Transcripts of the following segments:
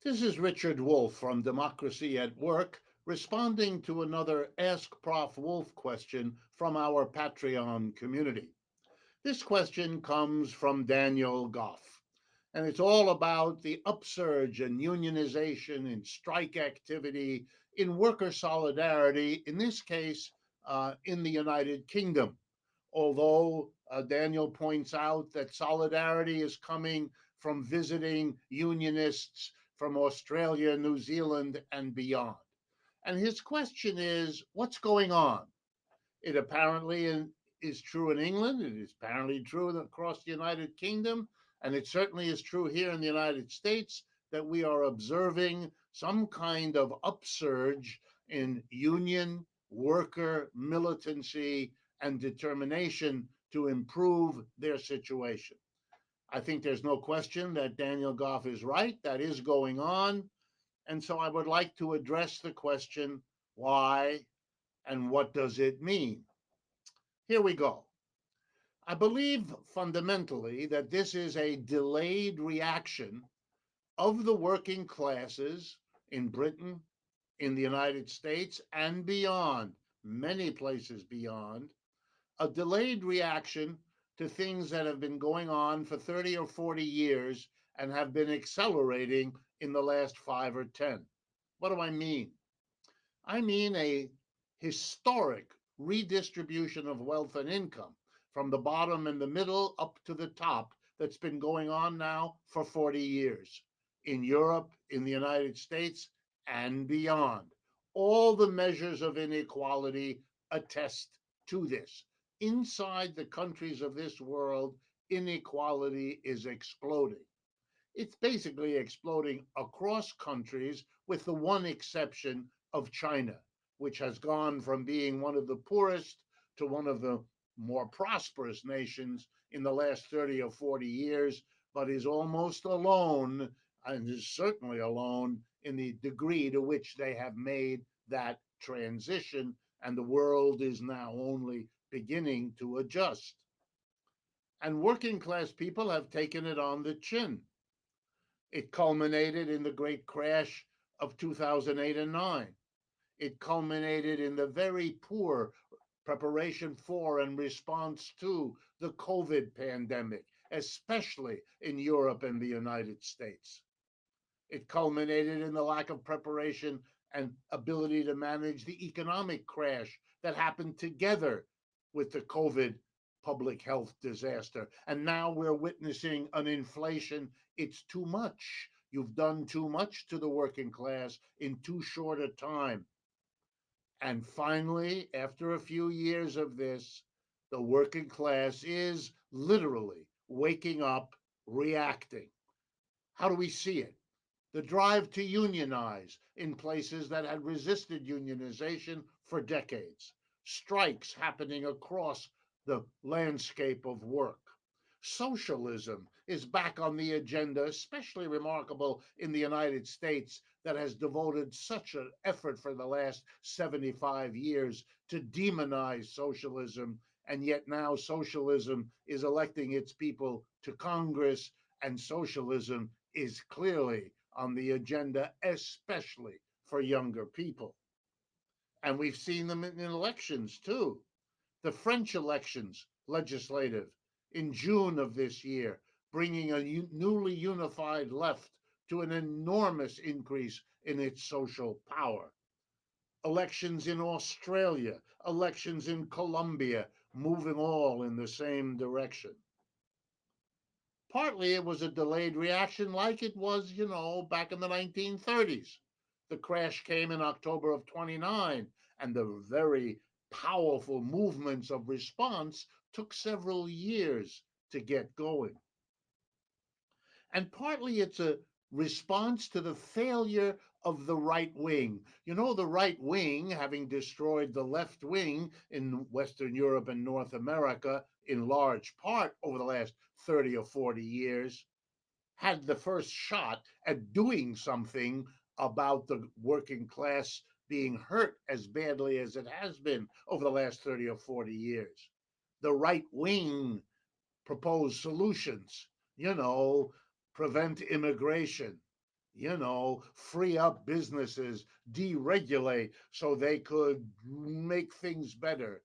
This is Richard Wolff from Democracy at Work, responding to another Ask Prof. Wolff question from our Patreon community. This question comes from Daniel Goff, and it's all about the upsurge in unionization, in strike activity, in worker solidarity, in this case, in the United Kingdom. Although Daniel points out that solidarity is coming from visiting unionists from Australia, New Zealand, and beyond. And his question is, what's going on? It apparently is true in England. It is apparently true across the United Kingdom. And it certainly is true here in the United States that we are observing some kind of upsurge in union, worker militancy, and determination to improve their situation. I think there's no question that Daniel Goff is right. That is going on. And so I would like to address the question why and what does it mean? Here we go. I believe fundamentally that this is a delayed reaction of the working classes in Britain, in the United States, and beyond, many places beyond, a delayed reaction to things that have been going on for 30 or 40 years and have been accelerating in the last 5 or 10. What do I mean? I mean a historic redistribution of wealth and income from the bottom and the middle up to the top that's been going on now for 40 years in Europe, in the United States, and beyond. All the measures of inequality attest to this. Inside the countries of this world, inequality is exploding. It's basically exploding across countries, with the one exception of China, which has gone from being one of the poorest to one of the more prosperous nations in the last 30 or 40 years, but is almost alone, and is certainly alone in the degree to which they have made that transition, and the world is now only beginning to adjust. And working class people have taken it on the chin. It culminated in the great crash of 2008 and 9. It culminated in the very poor preparation for and response to the COVID pandemic, especially in Europe and the United States. It culminated in the lack of preparation and ability to manage the economic crash that happened together with the COVID public health disaster. And now we're witnessing an inflation. It's too much. You've done too much to the working class in too short a time. And finally, after a few years of this, the working class is literally waking up, reacting. How do we see it? The drive to unionize in places that had resisted unionization for decades, strikes happening across the landscape of work. Socialism is back on the agenda, especially remarkable in the United States, that has devoted such an effort for the last 75 years to demonize socialism. And yet now socialism is electing its people to Congress, and socialism is clearly on the agenda, especially for younger people. And we've seen them in elections too. The French elections, legislative, in June of this year, bringing a newly unified left to an enormous increase in its social power. Elections in Australia, elections in Colombia, moving all in the same direction. Partly it was a delayed reaction, like it was, back in the 1930s. The crash came in October of 29, and the very powerful movements of response took several years to get going. And partly it's a response to the failure of the right wing. The right wing, having destroyed the left wing in Western Europe and North America in large part over the last 30 or 40 years, had the first shot at doing something about the working class being hurt as badly as it has been over the last 30 or 40 years. The right wing proposed solutions, prevent immigration, free up businesses, deregulate so they could make things better.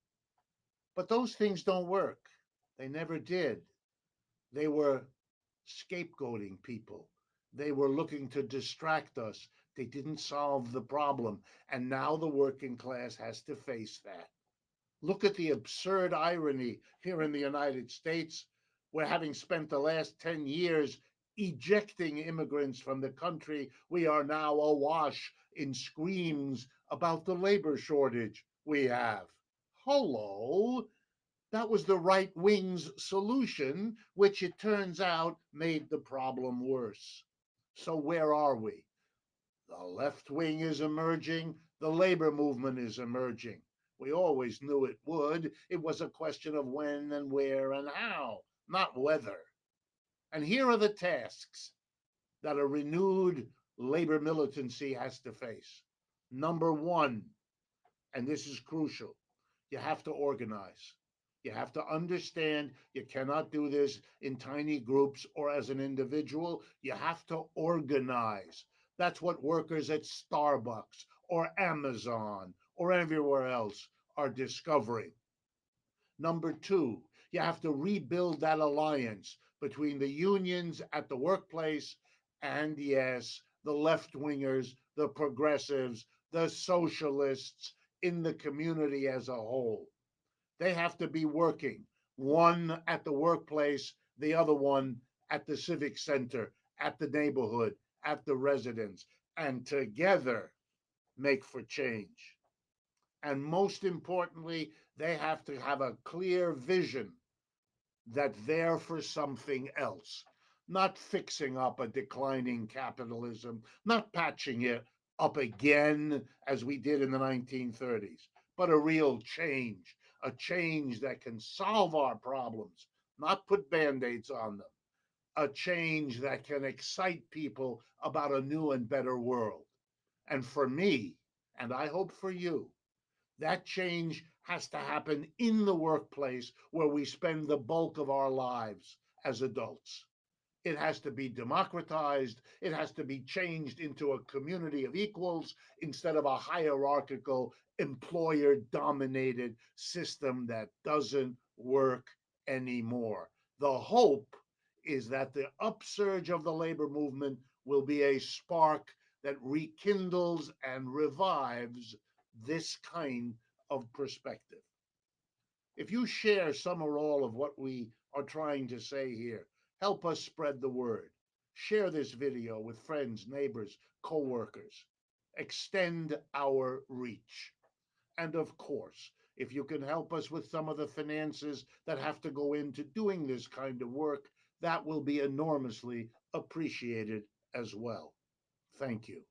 But those things don't work. They never did. They were scapegoating people. They were looking to distract us. They didn't solve the problem. And now the working class has to face that. Look at the absurd irony here in the United States, where having spent the last 10 years ejecting immigrants from the country, we are now awash in screams about the labor shortage we have. Hello, that was the right wing's solution, which it turns out made the problem worse. So, where are we? The left wing is emerging, the labor movement is emerging. We always knew it would. It was a question of when and where and how, not whether. And here are the tasks that a renewed labor militancy has to face. Number one, and this is crucial, you have to organize. You have to understand you cannot do this in tiny groups or as an individual. You have to organize. That's what workers at Starbucks or Amazon or everywhere else are discovering. Number two, you have to rebuild that alliance between the unions at the workplace and, yes, the left wingers, the progressives, the socialists in the community as a whole. They have to be working, one at the workplace, the other one at the civic center, at the neighborhood, at the residence, and together make for change. And most importantly, they have to have a clear vision that they're for something else, not fixing up a declining capitalism, not patching it up again as we did in the 1930s, but a real change, a change that can solve our problems, not put band aids on them, a change that can excite people about a new and better world. And for me, and I hope for you, that change has to happen in the workplace where we spend the bulk of our lives as adults. It has to be democratized. It has to be changed into a community of equals instead of a hierarchical, employer dominated system that doesn't work anymore. The hope is that the upsurge of the labor movement will be a spark that rekindles and revives this kind of perspective. If you share some or all of what we are trying to say here, help us spread the word. Share this video with friends, neighbors, coworkers. Extend our reach. And of course, if you can help us with some of the finances that have to go into doing this kind of work, that will be enormously appreciated as well. Thank you.